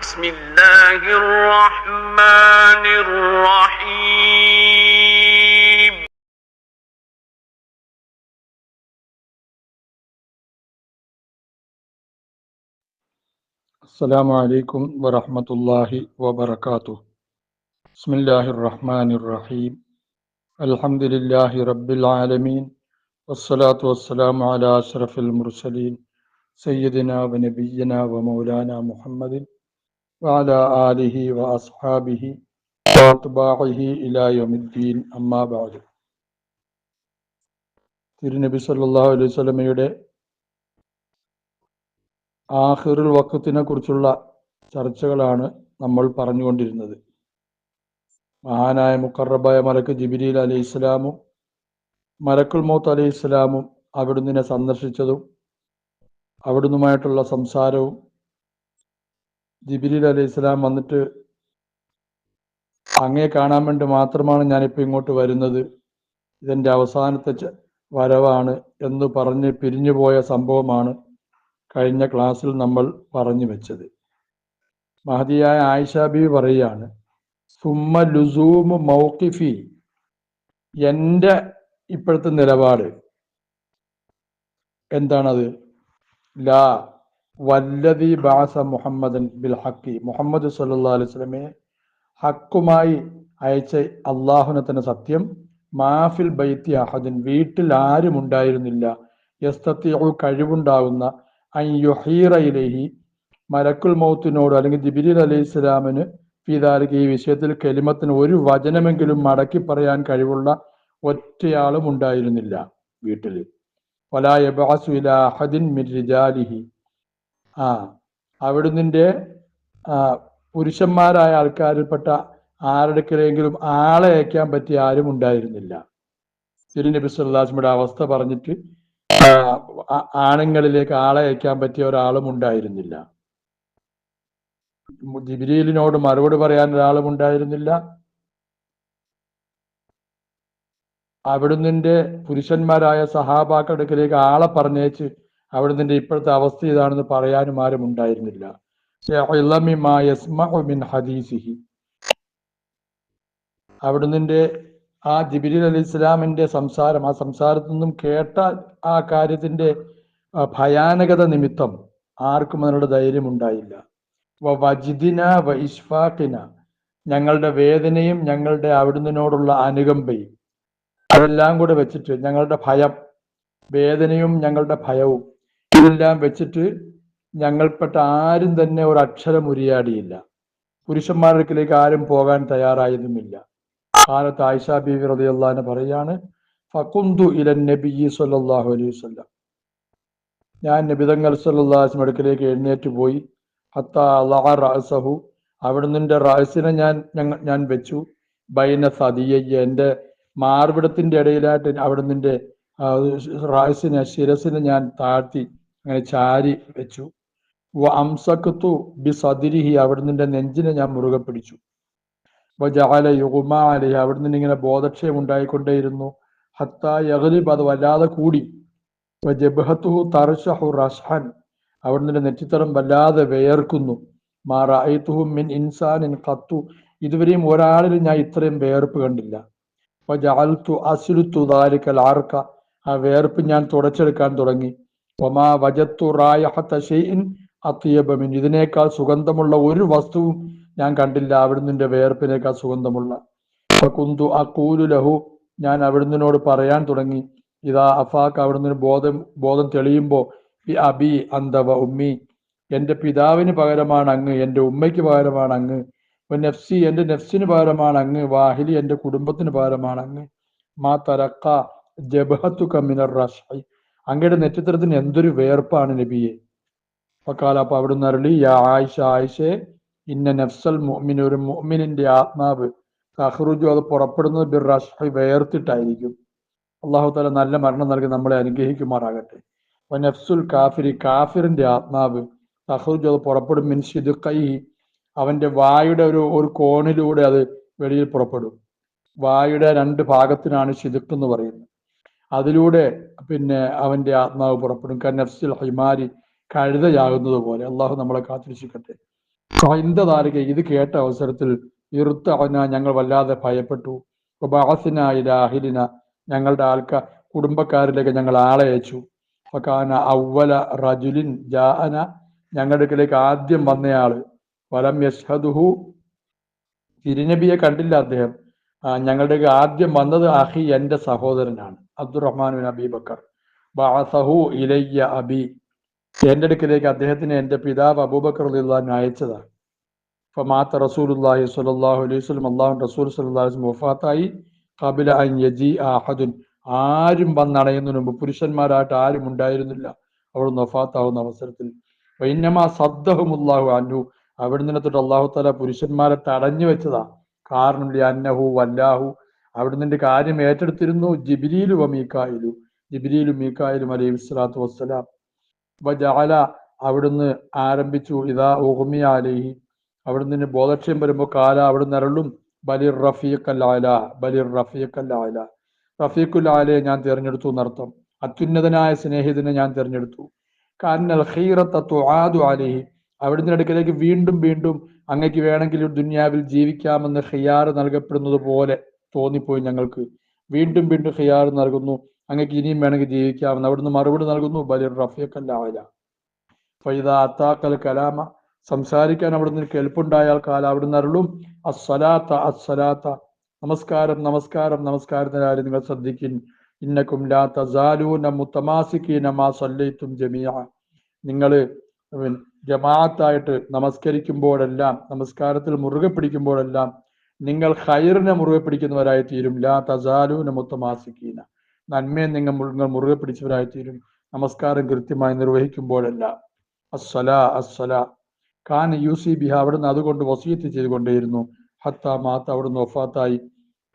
بسم الله الرحمن الرحيم السلام عليكم ورحمة الله وبركاته. بسم الله الرحمن الرحيم. الحمد لله رب العالمين والصلاة والسلام على أشرف المرسلين سيدنا ونبينا ومولانا محمد وعلى آله وأصحابه وأتباعه إلى يوم الدين أما بعد. തിരുനബി സല്ലല്ലാഹു അലൈഹി വസല്ലമയുടെ ആഖിറുൽ വഖത്തിനെ കുറിച്ചുള്ള ചർച്ചകളാണ് നമ്മൾ പറഞ്ഞുകൊണ്ടിരുന്നത്. മഹാനായ മുഖറബായ മലക്ക് ജിബ്രീൽ അലൈഹി ഇസ്ലാമും മലക്കുൽ മൗത്ത് അലൈഹി ഇസ്ലാമും അവിടുന്ന് സന്ദർശിച്ചതും അവിടുന്നുമായിട്ടുള്ള സംസാരവും, ജിബ്രീൽ അലൈഹി ഇസ്ലാം വന്നിട്ട് അങ്ങേ കാണാൻ വേണ്ടി മാത്രമാണ് ഞാനിപ്പോൾ ഇങ്ങോട്ട് വരുന്നത്, ഇതെൻ്റെ അവസാനത്തെ വരവാണ് എന്ന് പറഞ്ഞ് പിരിഞ്ഞുപോയ സംഭവമാണ് കഴിഞ്ഞ ക്ലാസ്സിൽ നമ്മൾ പറഞ്ഞു വെച്ചത്. മഹദിയായ ആയിഷ ബീവി പറയുകയാണ്, സുമ്മ ലുസൂമു മൗഖിഫി, എൻ്റെ ഇപ്പോഴത്തെ നിലപാട് എന്താണത്? ലാ വല്ലദീ ബഅസ മുഹമ്മദൻ ബിൽ ഹഖി, മുഹമ്മദ് സല്ലല്ലാഹു അലൈഹി വസല്ലമയെ ഹക്കുമായി അയച്ച അള്ളാഹുവിനെ തന്നെ സത്യം, മാഫിൽ ബൈത്തി അഹദിൻ, വീട്ടിൽ ആരും ഉണ്ടായിരുന്നില്ല, യസ്തത്തിഉ കഴിവുണ്ടാകുന്ന, അൻ യുഹീറ ഇലൈഹി, മലക്കുൽ മൗത്തിനോട് അല്ലെങ്കിൽ ജിബ്രീൽ അലൈഹി ഇസ്ലാമിന് ഫീദാലിക, ഈ വിഷയത്തിൽ കലിമത്തിന് ഒരു വചനമെങ്കിലും മടക്കി പറയാൻ കഴിവുള്ള ഒറ്റയാളും ഉണ്ടായിരുന്നില്ല വീട്ടിൽ. വലാ യബ്അസു ഇലാ അഹദിൻ മിൻ റിജാലിഹി, അവിടുന്നിൻ്റെ പുരുഷന്മാരായ ആൾക്കാരിൽപ്പെട്ട ആരുടെക്കെങ്കിലും ആളെ അയക്കാൻ പറ്റിയ ആരും ഉണ്ടായിരുന്നില്ല. തിരുനബി സല്ലല്ലാഹു അലൈഹി വസല്ലമയുടെ അവസ്ഥ പറഞ്ഞിട്ട് ആണുങ്ങളിലേക്ക് ആളെ അയക്കാൻ പറ്റിയ ഒരാളും ഉണ്ടായിരുന്നില്ല. ജിബ്രീലിനോട് മറുപടി പറയാൻ ഒരാളും ഉണ്ടായിരുന്നില്ല. അവിടുന്നിൻ്റെ പുരുഷന്മാരായ സഹാബാക്കളുടെ അടുക്കലേക്ക് ആളെ പറഞ്ഞേച്ച് അവിടുന്നിൻ്റെ ഇപ്പോഴത്തെ അവസ്ഥ ഇതാണെന്ന് പറയാനും ആരും ഉണ്ടായിരുന്നില്ല. അവിടുന്നിൻ്റെ ആ ജിബ്രീൽ അലൈഹി ഇസ്ലാമിൻ്റെ സംസാരം, ആ സംസാരത്തിൽ നിന്നും കേട്ട ആ കാര്യത്തിൻ്റെ ഭയാനകത നിമിത്തം ആർക്കും അതിനുള്ള ധൈര്യം ഉണ്ടായില്ല. വജിദിന വ ഇഷ്ഫാഖിന, ഞങ്ങളുടെ വേദനയും ഞങ്ങളുടെ അവിടുന്നതിനോടുള്ള അനുകമ്പയും അതെല്ലാം കൂടെ വെച്ചിട്ട്, ഞങ്ങളുടെ ഭയം, വേദനയും ഞങ്ങളുടെ ഭയവും ഇതെല്ലാം വെച്ചിട്ട് ഞങ്ങൾപ്പെട്ട ആരും തന്നെ ഒരു അക്ഷരം ഉരിയാടിയില്ല. പുരുഷന്മാരുടെ അടുക്കിലേക്ക് ആരും പോകാൻ തയ്യാറായതുമില്ല. കാലത്ത് ആയിഷ ബീവി റളിയല്ലാഹു അൻഹ പറയാണ്, ഫഖുന്തു ഇലൻ നബിയ്യി സ്വല്ലല്ലാഹു അലൈഹി വസല്ലം, ഞാൻ നബി തങ്ങൾ സ്വല്ലല്ലാഹു അലൈഹി വസല്ലം അടുക്കിലേക്ക് എഴുന്നേറ്റ് പോയി. ഹത്താ ലഅ റഅസഹു, അവിടുന്ന് റഅസിനെ ഞാൻ വെച്ചു. ബൈന സദിയയ്യ, എൻ്റെ മാർവിടത്തിൻ്റെ ഇടയിലായിട്ട് അവിടുന്ന് റഅസിനെ, ശിരസിനെ ഞാൻ താഴ്ത്തി അങ്ങനെ ചാരി വെച്ചു. വ അംസക്തു ബി സദിരിഹി, അവിടുന്ന് നെഞ്ചിനെ ഞാൻ മുറുകെ പിടിച്ചു. വജഅല യുഗ്മാ അലൈഹി, അവിടുന്ന് ഇങ്ങനെ ബോധക്ഷയം ഉണ്ടായിക്കൊണ്ടേയിരുന്നു. ഹത്താ യഗ്ലിബ്, അത് വല്ലാതെ കൂടി. വജബ്ഹതുഹു തർശഹു റസ്ഹൻ, അവിടുന്ന് നെറ്റിത്തരം വല്ലാതെ വിയർക്കുന്നു. മാ റഅയ്തുഹു മിൻ ഇൻസാനിൻ ഖത്തു, ഇതുവരെയും ഒരാളിൽ ഞാൻ ഇത്രയും വിയർപ്പ് കണ്ടില്ല. വജഅൽതു അസ്ലുതു ദാലികൽ അർക, ആ വിയർപ്പ് ഞാൻ തുടച്ചെടുക്കാൻ തുടങ്ങി. വമാ വജത്തു റായഹത ഷൈഇൻ അത്യബ മിൻ, ഇതിനേക്കാൾ സുഗന്ധമുള്ള ഒരു വസ്തുവും ഞാൻ കണ്ടില്ല അവിടുന്ന് വിയർപ്പിനേക്കാൾ സുഗന്ധമുള്ള. ഫകുന്തു അഖൂലു ലഹു, ഞാൻ അവിടുന്നോട് പറയാൻ തുടങ്ങി. ഇതാ അഫാക്ക്, അവിടുന്ന് ബോധം തെളിയുമ്പോൾ, ബി അബി അന്ത വ ഉമ്മി, എൻ്റെ പിതാവിന് പകരമാണ് അങ്ങ്, എൻ്റെ ഉമ്മയ്ക്ക് പകരമാണ് അങ്ങ്. നഫ്സി, എൻ്റെ നഫ്സിന് പകരമാണ് അങ്ങ്. വാഹിലി, എൻ്റെ കുടുംബത്തിന് പകരമാണ് അങ്ങ്. മാ തരക്ക ജബ്ഹത്തുക മിനർ റസ്ഹി, അങ്ങയുടെ നെറ്റിത്തരത്തിന് എന്തൊരു വേർപ്പാണ് നബിയെ. ഫഖാല, അപ്പൊ അവിടുന്ന് അരുളി, യാ ആയിഷ, ആയിഷേ, ഇന്ന നഫ്സൽ മുഅ്മിൻ, ഒരു മുഅ്മിനിന്റെ ആത്മാവ്, തഖ്റുജു, അത് പുറപ്പെടുന്നത് ബിർ റസ്ഹി, വേർത്തിട്ടായിരിക്കും. അള്ളാഹു തആല നല്ല മരണം നൽകി നമ്മളെ അനുഗ്രഹിക്കുമാറാകട്ടെ. വ നഫ്സുൽ കാഫിരി, കാഫിറിന്റെ ആത്മാവ്, തഖ്റുജു, അത് പുറപ്പെടും മിൻ ശിദ്ഖൈഹി, അവന്റെ വായുടെ ഒരു കോണിലൂടെ അത് വെളിയിൽ പുറപ്പെടും. വായുടെ രണ്ട് ഭാഗത്തിനാണ് ശിദ്ഖ് എന്ന് പറയുന്നത്. അതിലൂടെ അവന്റെ ആത്മാവ് പുറപ്പെടും. നഫ്സുൽ ഹിമാരി, കഴുതയാകുന്നത് പോലെ. അള്ളാഹു നമ്മളെ കാത്തിരക്ഷിക്കട്ടെ. ഇന്ദതാലിക ഇത് കേട്ട അവസരത്തിൽ ഇറുത്തഅന ഞങ്ങൾ വല്ലാതെ ഭയപ്പെട്ടു. ബാസിന ഇലാഹിലിന ഞങ്ങളുടെ കുടുംബക്കാരിലേക്ക് ഞങ്ങൾ ആളെ അയച്ചു. ഫകാന അവല റജുലിൻ ജാഅന ഞങ്ങളുടെ അടുക്കലേക്ക് ആദ്യം വന്നയാള് വലം യഷ്ഹദുഹു തിരുനബിയെ കണ്ടില്ല അദ്ദേഹം. ഞങ്ങളുടെ ആദ്യം വന്നത് അഹി എന്റെ സഹോദരനാണ് അബ്ദുറഹ്മാൻ ബിൻ അബീ ബക്കർ. ബഅസഹു ഇലയ്യ അബി എന്റെ അടുക്കലേക്ക് അദ്ദേഹത്തിന് എന്റെ പിതാവ് അബൂബക്കർ റളിയല്ലാഹു അൻഹു അയച്ചതാണ്. ഫമാത്ത റസൂലുള്ളാഹി സ്വല്ലല്ലാഹു അലൈഹി വസല്ലം അല്ലാഹു റസൂൽ സ്വല്ലല്ലാഹു അലൈഹി വസല്ലം വഫാത്തായി ഖബല അൻ യജി അഹദുൻ ആരും വന്നണയുന്നതിന് മുമ്പ് പുരുഷന്മാരായിട്ട് ആരും ഉണ്ടായിരുന്നില്ല അവിടുന്ന് വഫാത്താവുന്ന അവസരത്തിൽ. വൈന്നമാ സദ്ദഹുമുല്ലാഹു അൻഹു അവിടുന്ന് തൊട്ട് അല്ലാഹു തആല പുരുഷന്മാരെ തടഞ്ഞു വെച്ചതാ. കാരണം അന്നഹു വല്ലാഹു അവിടുന്ന് കാര്യം ഏറ്റെടുത്തിരുന്നു ജിബ്രീലു വ മീകായിലു ജിബ്രീലും മീകായിലും അലൈഹി സ്വലാത്തു വസ്സലാം. വജഅല അവിടുന്ന് ആരംഭിച്ചു ഇദാ ഉഗ്മിയ അലൈഹി അവിടുന്ന് ബോധക്ഷയം വരുമ്പോൾ കാല അവിടുന്ന് അരുളും ബലിർ റഫീഖൽ അല ബലിർ റഫീഖൽ അല റഫീഖുൽ ആലയെ ഞാൻ തിരഞ്ഞെടുത്തു എന്നർത്ഥം. അത്യുന്നതനായ സ്നേഹിതനെ ഞാൻ തിരഞ്ഞെടുത്തു. കാന്നൽ ഖീറത്ത തുആദു അലൈഹി അവിടുന്ന് അടുക്കലേക്ക് വീണ്ടും വീണ്ടും അങ്ങക്ക് വേണമെങ്കിൽ ദുനിയാവിൽ ജീവിക്കാമെന്ന് ഖിയാർ നൽകപ്പെടുന്നത് പോലെ തോന്നിപ്പോയി ഞങ്ങൾക്ക്. വീണ്ടും വീണ്ടും ഖിയാർ നൽകുന്നു, അങ്ങക്ക് ഇനിയും വേണമെങ്കിൽ ജീവിക്കാമെന്ന്. അവിടുന്ന് മറുപടി നൽകുന്നു ബലിർ റഫീഖൽ അല. ഫൈദാ അത്താക്കൽ കലാമ സംസാരിക്കാൻ അവിടുന്ന് കേൾപ്പുണ്ടായാൽ കാല അവിടുന്ന് അരുളും അസ്സലാത്ത അസ്സലാത്ത നമസ്കാരം നമസ്കാരം നമസ്കാരത്തിന്റെ കാര്യം നിങ്ങൾ ശ്രദ്ധിക്കിൻ. ഇന്നക്കും ലാ തസാലൂന മുത്തമാസിക്കീന മാ സല്ലൈതും ജമീഅ നിങ്ങൾ ജമാഅത്തായിട്ട് നമസ്കരിക്കുമ്പോഴെല്ലാം നമസ്കാരത്തിൽ മുറുകെ പിടിക്കുമ്പോഴെല്ലാം നിങ്ങൾ ഖൈറിനെ മുറുകെ പിടിക്കുന്നവരായി തീരും. ലാ തസാലൂന മുത്തമാസിക്കീന നന്മയെ നിങ്ങൾ മുറുകെ പിടിച്ചവരായി തീരും നമസ്കാരം കൃത്യമായി നിർവഹിക്കുമ്പോഴെല്ലാം. അസ്സലാ അസ്സലാ ഖാൻ യൂസി ബിഹ അവിടുന്ന് അതുകൊണ്ട് വസിയത്ത് ചെയ്തുകൊണ്ടേയിരുന്നു. ഹത്താ മാത്ത അവിടുന്ന് വഫാത്തായി.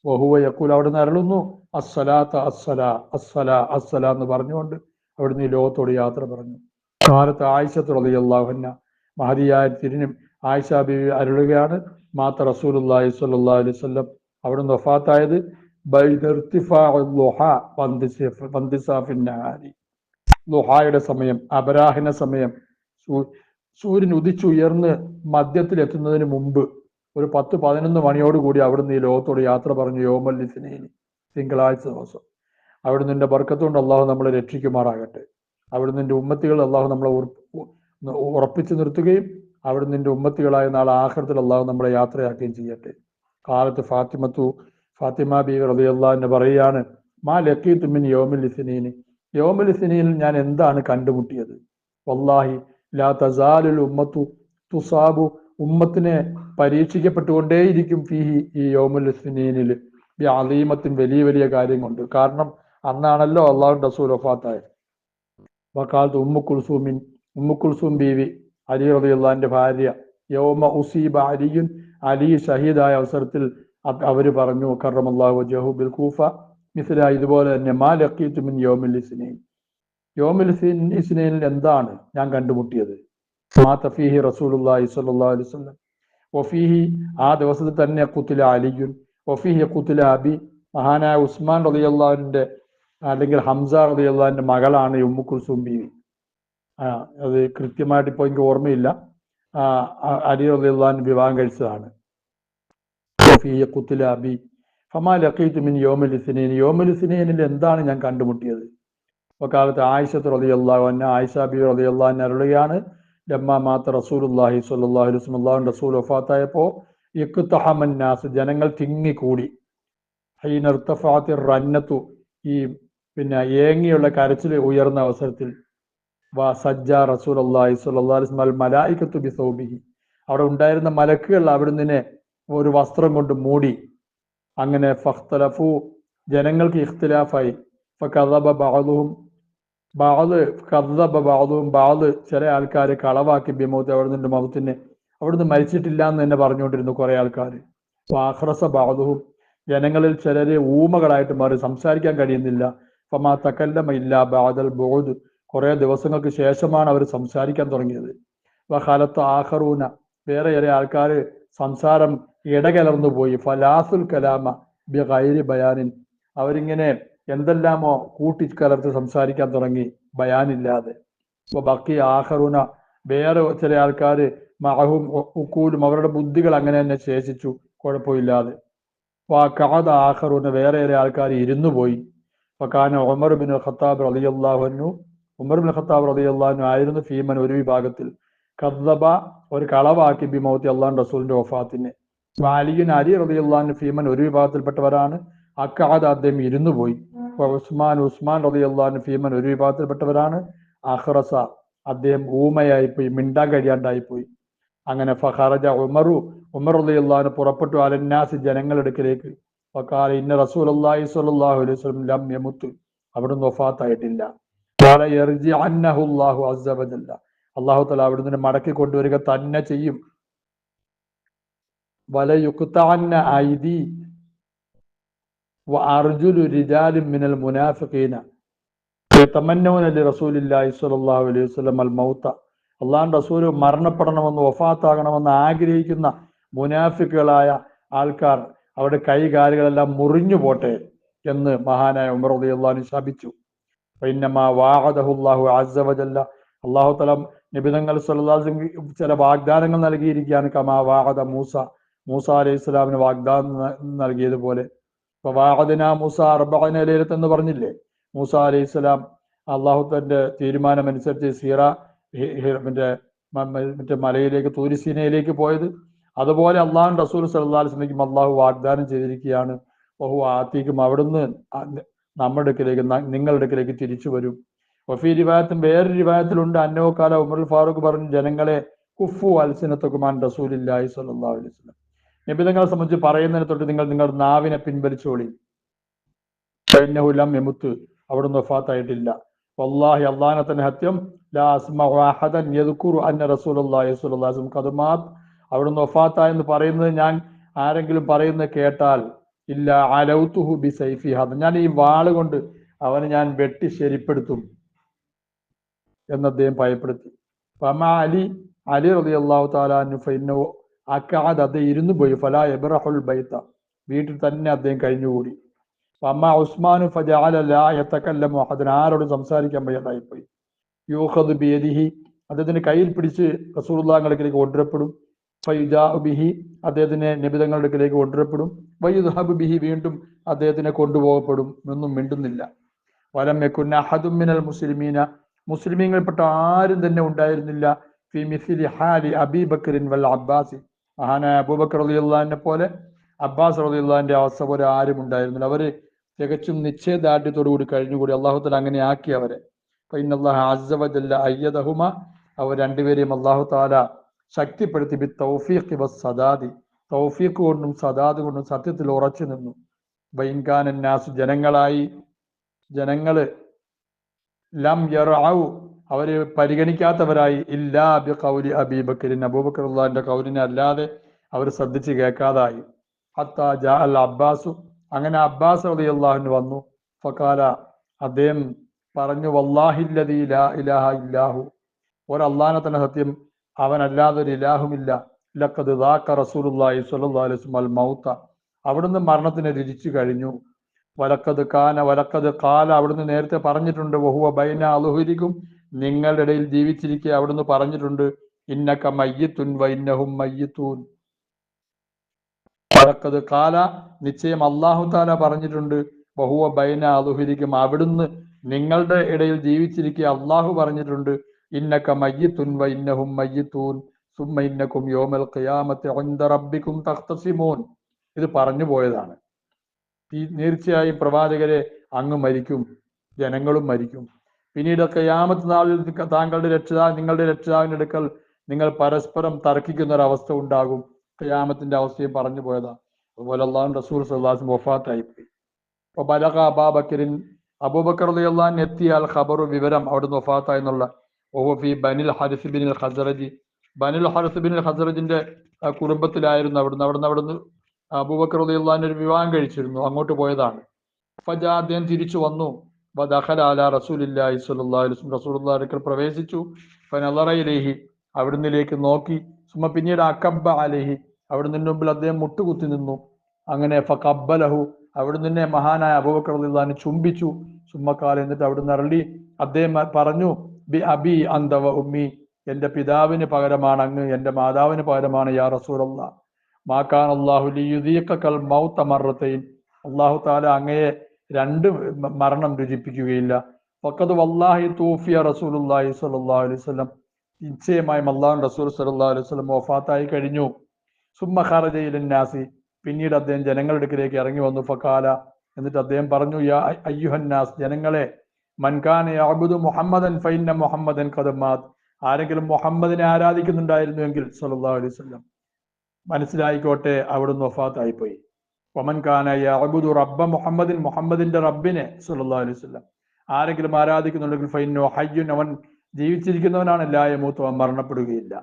വഹുവ യഖൂൽ അവിടുന്ന് അരുളുന്നു അസ്സലാത്ത അസ്സലാ അസ്സലാ അസ്സലാ എന്ന് പറഞ്ഞുകൊണ്ട് അവിടുന്ന് ഈ ലോകത്തോട് യാത്ര പറഞ്ഞു. കാലത്ത് ആയിഷത്ത് റളിയല്ലാഹു അൻഹ മഹദിയായ ആയിഷ ബീവി അരുളുകയാണ് മാത്ത റസൂലുള്ളാഹി സ്വല്ലല്ലാഹു അലൈഹി വസല്ലം അവിടുന്ന് വഫാത്തായത് ളുഹായുടെ സമയം അപരാഹന സമയം സൂര്യൻ ഉദിച്ചുയർന്ന് മധ്യത്തിലെത്തുന്നതിന് മുമ്പ് ഒരു 10-11 മണിയോടുകൂടി അവിടുന്ന് ഈ ലോകത്തോട് യാത്ര പറഞ്ഞു. യോമൽ ഇസ്നൈനി തിങ്കളാഴ്ച ദിവസം. അവിടുന്ന് ബർക്കത്തുകൊണ്ട് അള്ളാഹു നമ്മളെ രക്ഷിക്കുമാറാകട്ടെ. അവിടുന്ന് ഉമ്മത്തികൾ അള്ളാഹു നമ്മളെ ഉറപ്പിച്ചു നിർത്തുകയും അവിടുന്ന് ഉമ്മത്തികളായ നാളെ ആഖിറത്തിൽ അള്ളാഹു നമ്മളെ യാത്രയാക്കുകയും ചെയ്യട്ടെ. കാലത്ത് ഫാത്തിമ ബീവി റളിയല്ലാഹു അൻഹ പറയുകയാണ് മാ ലഖീതു മിൻ യൗമിൽ ഇസ്നൈനി യൗമുൽ ഇസ്നൈനിൽ ഞാൻ എന്താണ് കണ്ടുമുട്ടിയത്. വല്ലാഹി ലാ തസാലുൽ ഉമ്മത്തു തുസാബു ഉമ്മത്തിനെ പരീക്ഷിക്കപ്പെട്ടുകൊണ്ടേയിരിക്കും ഫീഹി ഈ യൗമുൽ ഇസ്നൈനിൽ ബി അലീമത്തിൻ വലിയ വലിയ കാര്യം കൊണ്ട്. കാരണം അന്നാണല്ലോ അള്ളാഹുവിന്റെ റസൂൽ വഫാത്തായത്. വഖാലത്ത് ഉമ്മു കുൽസൂം ബീവി അലി റളിയല്ലാഹുവിന്റെ ഭാര്യ യൗമ ഉസീബ അലിയുൻ അലി ഷഹീദായ അവസരത്തിൽ അവര് പറഞ്ഞു കറമല്ലാഹു വജ്ഹഹു ബിൽ കൂഫ മിസ്ല ഇതുപോലെ തന്നെ മാ ലഖീതു മിൻ യൗമിൽ ഇസ്നൈൻ യൗമുൽ ഇസ്നൈനിൽ എന്താണ് ഞാൻ കണ്ടുമുട്ടിയത്. മാത ഫീഹി റസൂലുള്ളാഹി സ്വല്ലല്ലാഹു അലൈഹി വസല്ലം വഫീഹി ആ ദിവസത്തിൽ തന്നെ ഖുതില അലിയുൻ വഫീഹി ഖുതില അബി മഹാനായ ഉസ്മാൻ റളിയല്ലാഹുവിന്റെ അല്ലെങ്കിൽ ഹംസ റളിയല്ലാഹുവിന്റെ മകളാണ് ഉമ്മു കുൽസൂം ബീവി. അത് കൃത്യമായിട്ട് ഇപ്പോൾ എനിക്ക് ഓർമ്മയില്ല. അലി റളിയല്ലാഹു വിവാഹം കഴിച്ചതാണ്. വഫീഹി ഖുതില അബി ഫമാ ലഖീതു മിൻ യൗമിൽ ഇസ്നൈൻ യൗമുൽ ഇസ്നൈനിൽ എന്താണ് ഞാൻ കണ്ടുമുട്ടിയത്. വകാലത്ത് ആയിഷത്ത് റളിയല്ലാഹു അൻഹ ആയിഷ ബീവി റളിയല്ലാഹു അൻഹ അരുളുകയാണ് ലമ്മാ മാത്ത റസൂലുള്ളാഹി സ്വല്ലല്ലാഹു അലൈഹി വസല്ലം അല്ലാഹുവിന്റെ റസൂൽ വഫാത്തായപ്പോൾ ഇഖ്തഹമൻ നാസ് ജനങ്ങൾ തിങ്ങിക്കൂടി. ഹീന ഇർതഫഅത്തി റന്നത്തു ഈ ഏങ്ങിയുള്ള കരച്ചിൽ ഉയർന്ന അവസരത്തിൽ വസജ്ജ റസൂലുള്ളാഹി സ്വല്ലല്ലാഹു അലൈഹി വസല്ലം മലായികത്തു ബിസൗബിഹി അവിടെ ഉണ്ടായിരുന്ന മലക്കുകൾ അവിടുന്ന് ഒരു വസ്ത്രം കൊണ്ട് മൂടി. അങ്ങനെ ഫഖ്തലഫു ജനങ്ങൾക്ക് ഇഖ്തിലാഫായി. ഫകദബ ബഅദുഹും ബാദ് ചില ആൾക്കാർ കളവാക്കി ബിമൗത്ത് അവിടുന്ന് മൗത്തിനെ അവിടുന്ന് മരിച്ചിട്ടില്ല എന്ന് തന്നെ പറഞ്ഞുകൊണ്ടിരുന്നു കുറെ ആൾക്കാർ. ആഖ്റസ ബഅദുഹും ജനങ്ങളിൽ ചിലര് ഊമകളായിട്ട് മാറി സംസാരിക്കാൻ കഴിയുന്നില്ല. ഫമാ തകല്ലമ ഇല്ലാ ബഅദൽ ബുഉദ് കുറെ ദിവസങ്ങൾക്ക് ശേഷമാണ് അവർ സംസാരിക്കാൻ തുടങ്ങിയത്. വഖലത്ത ആഖറൂന വേറെ ചില ആൾക്കാർ സംസാരം ഇടകലർന്നു പോയി. ഫലാസുൽ കലാമ ബിഗൈരി ബയാനിൻ അവരിങ്ങനെ എന്തെല്ലാമോ കൂട്ടിക്കലർത്ത് സംസാരിക്കാൻ തുടങ്ങി ബയാനില്ലാതെ. ബക്കി ആഖറൂന വേറെ ചില ആൾക്കാർ മഅഹും ഉഖൂലും അവരുടെ ബുദ്ധികൾ അങ്ങനെ തന്നെ ശേഷിച്ചു, കുഴപ്പമില്ലാതെ. വഖഅദ ആഖറൂന വേറെ ആൾക്കാർ ഇരുന്നു പോയി. ഫകാന ഉമർ ബിൻ ഖത്താബ് റളിയല്ലാഹു അൻഹു ഉമർ ബിൻ ഖത്താബ് റളിയല്ലാഹു അൻഹു ആയിരുന്നു ഫീമൻ ഒരു വിഭാഗത്തിൽ കദ്ദബ ഒരു കളവാക്കി ബിമൗത്തി അള്ളാഹു റസൂലിന്റെ വഫാത്തിനെ. അലിയുൻ അലി റളിയല്ലാഹു അൻഹു ഫീമൻ ഒരു വിഭാഗത്തിൽപ്പെട്ടവരാണ് അഖഅദ അദ്ദേഹം ഇരുന്നു പോയി. ഉസ്മാൻ റളിയല്ലാഹു അൻഹു ഫീമൻ ഒരു വിഭാഗത്തിൽപ്പെട്ടവരാണ് അഖ്റസ അദ്ദേഹം ഊമയായിപ്പോയി, മിണ്ടാൻ കഴിയാണ്ടായിപ്പോയി. അങ്ങനെ ഫഖറജ ഉമർ റളിയല്ലാഹു അൻഹു പുറപ്പെട്ടു അലന്നാസ് ജനങ്ങളുടെ അടുക്കലേക്ക്. ഫഖാല ഇന്ന റസൂലുള്ളാഹി സ്വല്ലല്ലാഹു അലൈഹി വസല്ലം ലം യമുത്ത് അവിടുന്ന് വഫാത്തായിട്ടില്ല. ഖാല യർജിഅന്നഹു അല്ലാഹു അസ്സ വജല്ല അല്ലാഹു തആല അവിടുന്ന് മടക്കി കൊണ്ടുവരിക തന്നെ ചെയ്യും. വല യുഖ്തഅന്ന ഐദി വഅർജുലു റിജാലിൻ മിനൽ മുനാഫിഖീന യതമന്നൂന ലിറസൂലില്ലാഹി സ്വല്ലല്ലാഹു അലൈഹി വസല്ലം അൽ മൗത അള്ളാഹുവിന്റെ റസൂൽ മരണപ്പെടണമെന്ന് വഫാത്താകണമെന്ന് ആഗ്രഹിക്കുന്ന മുനാഫിക്കുകളായ ആൾക്കാർ അവരുടെ കൈകാലുകളെല്ലാം മുറിഞ്ഞു പോട്ടെ എന്ന് മഹാനായ ഉമർ റളിയല്ലാഹു അൻഹു ശപിച്ചു. ഇന്നമാ വഅദഹു അല്ലാഹു അസ്സ വജല്ല അല്ലാഹു തആല നബി തങ്ങൾ സല്ലല്ലാഹു അലൈഹി വസല്ലം ചില വാഗ്ദാനങ്ങൾ നൽകിയിരിക്കുകയാണ്. കമാ വഅദ മൂസ അലൈഹിസ്സലാമിന് വാഗ്ദാനം നൽകിയതുപോലെ വഅദനാ മൂസ 40 ലൈലത്ത് എന്ന് പറഞ്ഞില്ലേ. മൂസ അലൈഹിസ്സലാം അള്ളാഹു തന്റെ തീരുമാനമനുസരിച്ച് മറ്റേ മലയിലേക്ക് തൂരിസീനയിലേക്ക് പോയത്. അതുപോലെ അള്ളാഹു റസൂൽ സല്ലല്ലാഹു അലൈഹി വസല്ലം അള്ളാഹു വാഗ്ദാനം ചെയ്തിരിക്കുകയാണ്. വഹു ആതീക്കും അവിടുന്ന് നമ്മുടെ അടുക്കിലേക്ക് നിങ്ങളുടെ അടുക്കിലേക്ക് തിരിച്ചു വരും. വഫീ റിവായത്തും വേറൊരു റിവായത്തിലുണ്ട് അന്നഹു ഖാല ഉമർ ഫാറൂഖ് പറഞ്ഞു ജനങ്ങളെ കുഫു അൽസിനതകും അൻ റസൂലില്ലാഹി സ്വല്ലല്ലാഹു അലൈഹി വസല്ലം നബി തങ്ങളെ സംബന്ധിച്ച് പറയുന്നതിനെ തൊട്ട് നിങ്ങൾ നിങ്ങളുടെ നാവിനെ പിൻവലിച്ചോളി. ഫഇന്നഹു ലം യമുത്ത് അവിടുന്ന് വഫാത്തായിട്ടില്ല. വല്ലാഹി അല്ലാഹുവിനെ തന്നെ സത്യം ലാ അസ്മഉ അഹദൻ യദ്കുറു അന്ന റസൂലുള്ളാഹി സ്വല്ലല്ലാഹു അലൈഹി വസല്ലം ഖദ് മാത് അവിടുന്ന് വഫാത്തായെന്ന് പറയുന്നത് ഞാൻ ആരെങ്കിലും പറയുന്നത് കേട്ടാൽ ഇല്ല അലൗതുഹു ബിസൈഫി ഹദ ഞാൻ ഈ വാള് കൊണ്ട് അവനെ ഞാൻ വെട്ടി ശരിപ്പെടുത്തും എന്ന് അദ്ദേഹം ഭയപ്പെടുത്തി. ഫമാ അലി റളിയല്ലാഹു തആല അൻഹു ഫഇന്നഹു അഖഅദ അദ്ദേഹം ഇരുന്നു പോയി. ഫലാ യബ്റഹുൽ ബൈത വീട്ടിൽ തന്നെ അദ്ദേഹം കഴിഞ്ഞുകൂടി. ഫമാ ഉസ്മാനു ഫജഅല ലാ യതകല്ലമു അഹദൻ ആരോടും സംസാരിക്കാൻ വയ്യാതായിപ്പോയി. യൂഖദു ബിയദിഹി അദ്ദേഹത്തിന്റെ കയ്യിൽ പിടിച്ച് റസൂലുള്ളാഹിയുടെ അടുക്കലേക്ക് കൊണ്ടുവരപ്പെടും. ഫയുജാഉ ബിഹി അദ്ദേഹത്തിനെ നബി തങ്ങളുടെ അടുക്കലേക്ക് കൊണ്ടുവരപ്പെടും. വയുദ്ഹബു ബിഹി വീണ്ടും അദ്ദേഹത്തിനെ കൊണ്ടുപോകപ്പെടും. ഒന്നും മിണ്ടുന്നില്ല. വലം യകുൻ അഹദും മിനൽ മുസ്ലിമീന മുസ്ലിമീങ്ങളിൽപ്പെട്ട ആരും തന്നെ ഉണ്ടായിരുന്നില്ല ഫി മിസ്ലി ഹാലി അബീബക്കറിൻ വൽ അബ്ബാസി മഹാനായ അബൂബക്കർ റളിയല്ലാഹു അൻഹു പോലെ അബ്ബാസ് റളിയല്ലാഹു അൻഹുവിന്റെ അവസ്ഥ പോലെ ആരും ഉണ്ടായിരുന്നില്ല. അവര് തികച്ചും നിശ്ചയദാർഢ്യത്തോടുകൂടി കഴിഞ്ഞുകൂടി. അള്ളാഹു തആല അങ്ങനെ ആക്കി അവരെ. ഫഇന്നല്ലാഹ അസ്സ വജല്ല അയ്യദഹുമ അവർ രണ്ടുപേരെയും അള്ളാഹു തആല ശക്തിപ്പെടുത്തി. ബി തൗഫീഖി വസ്സദാദി തൗഫീഖ് കൊണ്ടും സദാദ് കൊണ്ടും സത്യത്തിൽ ഉറച്ചു നിന്നു. വൈൻകാന നാസ് ജനങ്ങള് ലം യർഔ അവര് പരിഗണിക്കാത്തവരായി ഇല്ലാ ബി ഖൗലി അബീബക്കറിൻ അബൂബക്കർ റളിയല്ലാഹുവിന്റെ ഖൗലിനെ അല്ലാതെ അവർ ശ്രദ്ധിച്ച് കേൾക്കാതായി. ഹത്താ ജാ അൽ അബ്ബാസു അങ്ങനെ അബ്ബാസ് റളിയല്ലാഹു അൻഹു വന്നു. ഫഖാല അദ്ദേഹം പറഞ്ഞു വല്ലാഹില്ലദീ ലാ ഇലാഹ ഇല്ലാഹു ഒരല്ലാഹുവിനെ തന്നെ സത്യം അവനല്ലാതെ ഒരു ഇലാഹുമില്ല. ലഖദ് ദാഖ റസൂലുള്ളാഹി സ്വല്ലല്ലാഹു അലൈഹി വസല്ലം അൽ മൗത അവിടുന്ന് മരണത്തിനെ രുചിച്ചു കഴിഞ്ഞു. വലക്കത് കാല അവിടുന്ന് നേരത്തെ പറഞ്ഞിട്ടുണ്ട്. വഹുവ ബൈന അളുഹുരിക്കും നിങ്ങളുടെ ഇടയിൽ ജീവിച്ചിരിക്കെ അവിടുന്ന് പറഞ്ഞിട്ടുണ്ട്. ഇന്നക മയ്യിത്തുൻ വ ഇന്നഹും മയ്യിത്തൂൻ. വലക്കത് കാല നിശ്ചയം അല്ലാഹു തആല പറഞ്ഞിട്ടുണ്ട്. വഹുവ ബൈന അളുഹുരിക്കും അവിടുന്ന് നിങ്ങളുടെ ഇടയിൽ ജീവിച്ചിരിക്കെ അള്ളാഹു പറഞ്ഞിട്ടുണ്ട്. ഇന്നക മയ്യിത്തുൻ വ ഇന്നഹും മയ്യിത്തൂൻ സുമ്മ ഇന്നകും യൗമൽ ഖിയാമത്തി ഇൻദ റബ്ബിക്കും തഖ്തസിമൂൻ. ഇത് പറഞ്ഞു പോയതാണ്. തീർച്ചയായും പ്രവാചകരെ അങ്ങ് മരിക്കും, ജനങ്ങളും മരിക്കും. പിന്നീട് ഖിയാമത്ത് നാളിൽ നിങ്ങളുടെ രക്ഷിതാവിന്റെ അടുക്കൽ നിങ്ങൾ പരസ്പരം തർക്കിക്കുന്ന ഒരു അവസ്ഥ ഉണ്ടാകും. ഖിയാമത്തിന്റെ അവസ്ഥയും പറഞ്ഞു പോയതാ. അതുപോലെ അല്ലാഹു റസൂൽ സ്വല്ലല്ലാഹു അലൈഹി വസല്ലം വഫാത്തായിപ്പോയി. അപ്പൊ ബലഗ അബൂബക്കറിൻ അബൂബക്കർ റളിയല്ലാഹു അൻഹു എത്തിയ അൽ ഖബറു വിവരം അവിടുന്ന് വഫാത്തായെന്നുള്ള. ഫി ബനിൽ ഹരിസ് ബിനിൽ ഖസറജി ബനിൽ ഹരിസ് ബിനിൽ ഖസറജിന്റെ കുടുംബത്തിലായിരുന്നു. അവിടുന്ന് അബൂബക്കർ റളിയല്ലാഹു അൻഹു ഒരു വിവാഹം കഴിച്ചിരുന്നു. അങ്ങോട്ട് പോയതാണ്. ഫജാ അദ്ദേഹം തിരിച്ചു വന്നു. വദഖല അലാ റസൂലില്ലാഹി സ്വല്ലല്ലാഹു അലൈഹി വസല്ലം റസൂലുള്ളാഹിയുടെ അടുക്കൽ പ്രവേശിച്ചു. ഫനളറ ഇലൈഹി അവിടുന്നിലേക്ക് നോക്കി. സുമ്മ പിന്നീട് അകബ്ബ അലൈഹി അവിടുന്ന് മുമ്പിൽ അദ്ദേഹം മുട്ടുകുത്തി നിന്നു. അങ്ങനെ ഫഖബ്ബലഹു അവിടുന്ന് മഹാനായ അബൂബക്കർ റളിയല്ലാഹു അൻഹു ചുംബിച്ചു. സുമ്മ ഖാല എന്നിട്ട് അവിടുന്ന് അരളി അദ്ദേഹം പറഞ്ഞു ബി അബി അന്ത വ ഉമ്മി എൻ്റെ പിതാവിന് പകരമാണ് അങ്ങ്, എൻ്റെ മാതാവിന് പകരമാണ് യാ റസൂലല്ലാഹ്. മാക്കാൻ അല്ലാഹു ലിയുദീഖകൽ മൗത മർറതൈൻ, അല്ലാഹു തആല അങ്ങയെ രണ്ട് മരണം രുചിപ്പിക്കുകയില്ല. ഫഖദ് വല്ലാഹി തൂഫിയ റസൂലുള്ളാഹി സ്വല്ലല്ലാഹു അലൈഹി വസല്ലം, നിശ്ചയമായും അല്ലാഹുവിൻ്റെ റസൂൽ സ്വല്ലല്ലാഹു അലൈഹി വസല്ലം വഫാത്തായി കഴിഞ്ഞു. സുമ്മ ഖറജ ഇലന്നാസി, പിന്നീട് അദ്ദേഹം ജനങ്ങളുടെ അടുക്കിലേക്ക് ഇറങ്ങി വന്നു. ഫഖാല, എന്നിട്ട് അദ്ദേഹം പറഞ്ഞു, യാ അയ്യുഹന്നാസ്, ജനങ്ങളെ, മൻ കാന യഅബുദു മുഹമ്മദൻ ഫഇന്ന മുഹമ്മദൻ ഖദ് മാത്, ആരെങ്കിലും മുഹമ്മദിനെ ആരാധിക്കുന്നുണ്ടായിരുന്നുവെങ്കിൽ സ്വല്ലല്ലാഹു അലൈഹി വസല്ലം മനസ്സിലായിക്കോട്ടെ, അവിടുന്ന് വഫാത്തായിപ്പോയി. വമൻ കാന യഅബുദു റബ്ബ മുഹമ്മദിൻ, മുഹമ്മദിന്റെ റബ്ബിനെ സ്വല്ലല്ലാഹു അലൈഹി വസല്ലം ആരെങ്കിലും ആരാധിക്കുന്നുണ്ടെങ്കിൽ ഫഇന്നഹു ഹയ്യുൻ, അവൻ ജീവിച്ചിരിക്കുന്നവനാണ്, ലാ യമൂതു, അവൻ മരണപ്പെടുകയില്ല.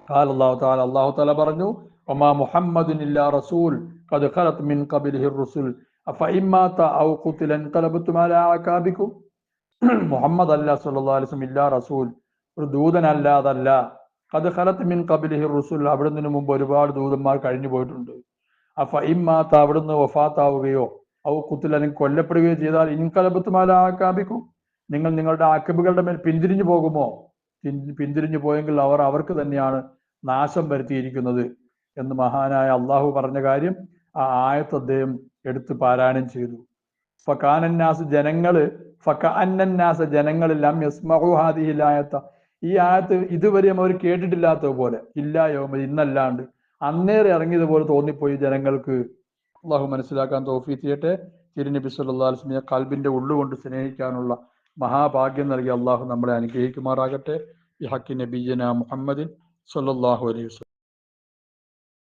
ഖാല അല്ലാഹു തആല, അല്ലാഹു തആല പറഞ്ഞു, വമാ മുഹമ്മദുൻ ഇല്ലാ റസൂൽ ഖദ് ഖലത് മിൻ ഖബ്ലിഹി റുസുൽ അഫഇൻ മാത ഔ ഖുതില ഇൻഖലബതും അലാ അകാബികും. മുഹമ്മദ് അല്ല സ്വല്ലല്ലാഹു അലൈഹി വസല്ലം, ഇല്ലാ റസൂൽ, ഒരു ദൂതനല്ല, അതല്ല. ഖദ് ഖലത് മിൻ ഖബ്ലിഹി റുസുൽ, അവിടുന്ന് മുമ്പ് ഒരുപാട് ദൂതന്മാർ കഴിഞ്ഞു പോയിട്ടുണ്ട്. അഫഇൻ മാത, അവിടുന്ന് വഫാത്താവുകയോ ഔ ഖുതില, കൊല്ലപ്പെടുകയോ ചെയ്താൽ ഇൻഖലബതും അലാ അകാബികും, നിങ്ങൾ നിങ്ങളുടെ അക്കബുകളുടെ മേൽ പിന്തിരിഞ്ഞു പോകുമോ? പിന്തിരിഞ്ഞു പോയെങ്കിൽ അവർക്ക് തന്നെയാണ് നാശം വരുത്തിയിരിക്കുന്നത് എന്ന് മഹാനായ അള്ളാഹു പറഞ്ഞ കാര്യം ആ ആയത്ത് അദ്ദേഹം എടുത്ത് പാരായണം ചെയ്തു. ഫകാനന്നാസ്, ജനങ്ങളെല്ലാം യസ്മഉ ഹാദിഹിൽ ആയത്ത, ഈ ആയത്ത് ഇതുവരെയും അവർ കേട്ടിട്ടില്ലാത്തത് പോലെ, ഇല്ലാ യൗമ, ഇന്നല്ലാണ്ട് അന്നേരം ഇറങ്ങിയതുപോലെ തോന്നിപ്പോയി ജനങ്ങൾക്ക്. അള്ളാഹു മനസ്സിലാക്കാൻ തൗഫീഖ് ചെയ്യട്ടെ. തിരുനബി സല്ലല്ലാഹു അലൈഹി വസല്ലം ഖൽബിന്റെ ഉള്ളുകൊണ്ട് സ്നേഹിക്കാനുള്ള മഹാഭാഗ്യം നൽകി അള്ളാഹു നമ്മളെ അനുഗ്രഹിക്കുമാറാകട്ടെ. ബിഹഖി നബിയ്യിനാ മുഹമ്മദിൻ സല്ലല്ലാഹു അലൈഹി വസല്ലം.